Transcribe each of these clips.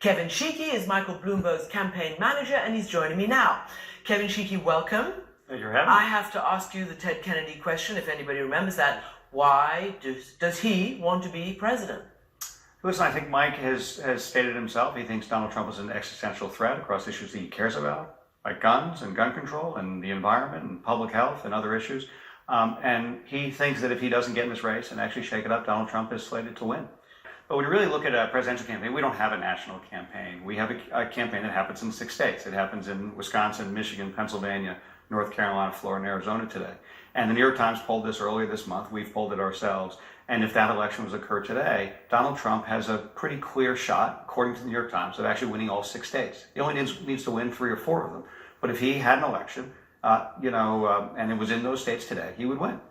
Kevin Sheekey is Michael Bloomberg's campaign manager, and he's joining me now. Kevin Sheekey, welcome. Thank you for having me. I have to ask you the Ted Kennedy question, if anybody remembers that. Why does he want to be president? Listen, I think Mike has stated himself. He thinks Donald Trump is an existential threat across issues that he cares about, like guns and gun control and the environment and public health and other issues. And he thinks that if he doesn't get in this race and actually shake it up, Donald Trump is slated to win. But when you really look at a presidential campaign, we don't have a national campaign. We have a campaign that happens in 6 states. It happens in Wisconsin, Michigan, Pennsylvania, North Carolina, Florida, and Arizona today. And the New York Times polled this earlier this month. We've polled it ourselves. And if that election was to occur today, Donald Trump has a pretty clear shot, according to the New York Times, of actually winning all 6 states. He only needs to win 3 or 4 of them. But if he had an election, and it was in those states today, he would win.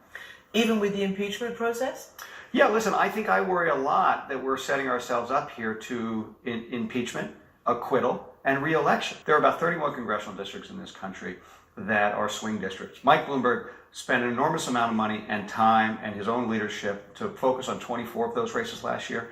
Even with the impeachment process? Yeah, listen, I think I worry a lot that we're setting ourselves up here to impeachment, acquittal, and re-election. There are about 31 congressional districts in this country that are swing districts. Mike Bloomberg spent an enormous amount of money and time and his own leadership to focus on 24 of those races last year,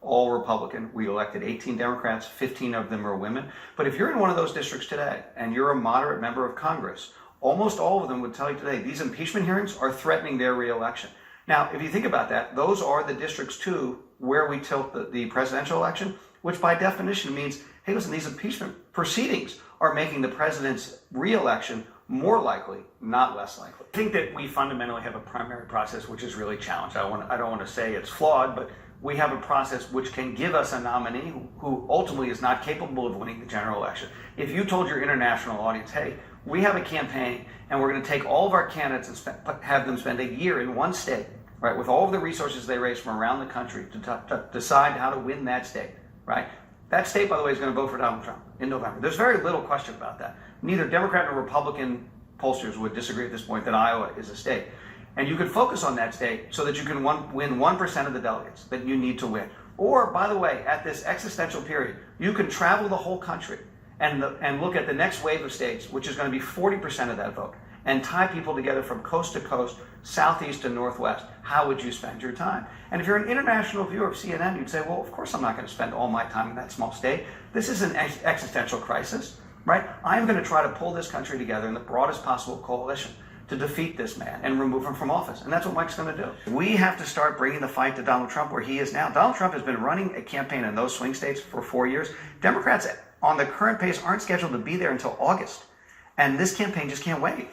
all Republican. We elected 18 Democrats, 15 of them are women. But if you're in one of those districts today and you're a moderate member of Congress, almost all of them would tell you today these impeachment hearings are threatening their re-election. Now, if you think about that, those are the districts, too, where we tilt the presidential election, which by definition means, hey, listen, these impeachment proceedings are making the president's re-election more likely, not less likely. I think that we fundamentally have a primary process which is really challenged. I don't want to say it's flawed, but we have a process which can give us a nominee who ultimately is not capable of winning the general election. If you told your international audience, hey, we have a campaign and we're going to take all of our candidates and have them spend a year in one state, right, with all of the resources they raise from around the country to decide how to win that state, right? That state, by the way, is going to vote for Donald Trump in November. There's very little question about that. Neither Democrat nor Republican pollsters would disagree at this point that Iowa is a state. And you can focus on that state so that you can win 1% of the delegates that you need to win. Or, by the way, at this existential period, you can travel the whole country and look at the next wave of states, which is going to be 40% of that vote, and tie people together from coast to coast, southeast to northwest. How would you spend your time? And if you're an international viewer of CNN, you'd say, well, of course I'm not going to spend all my time in that small state. This is an existential crisis, right? I'm going to try to pull this country together in the broadest possible coalition to defeat this man and remove him from office. And that's what Mike's going to do. We have to start bringing the fight to Donald Trump where he is now. Donald Trump has been running a campaign in those swing states for 4 years. Democrats on the current pace aren't scheduled to be there until August. And this campaign just can't wait.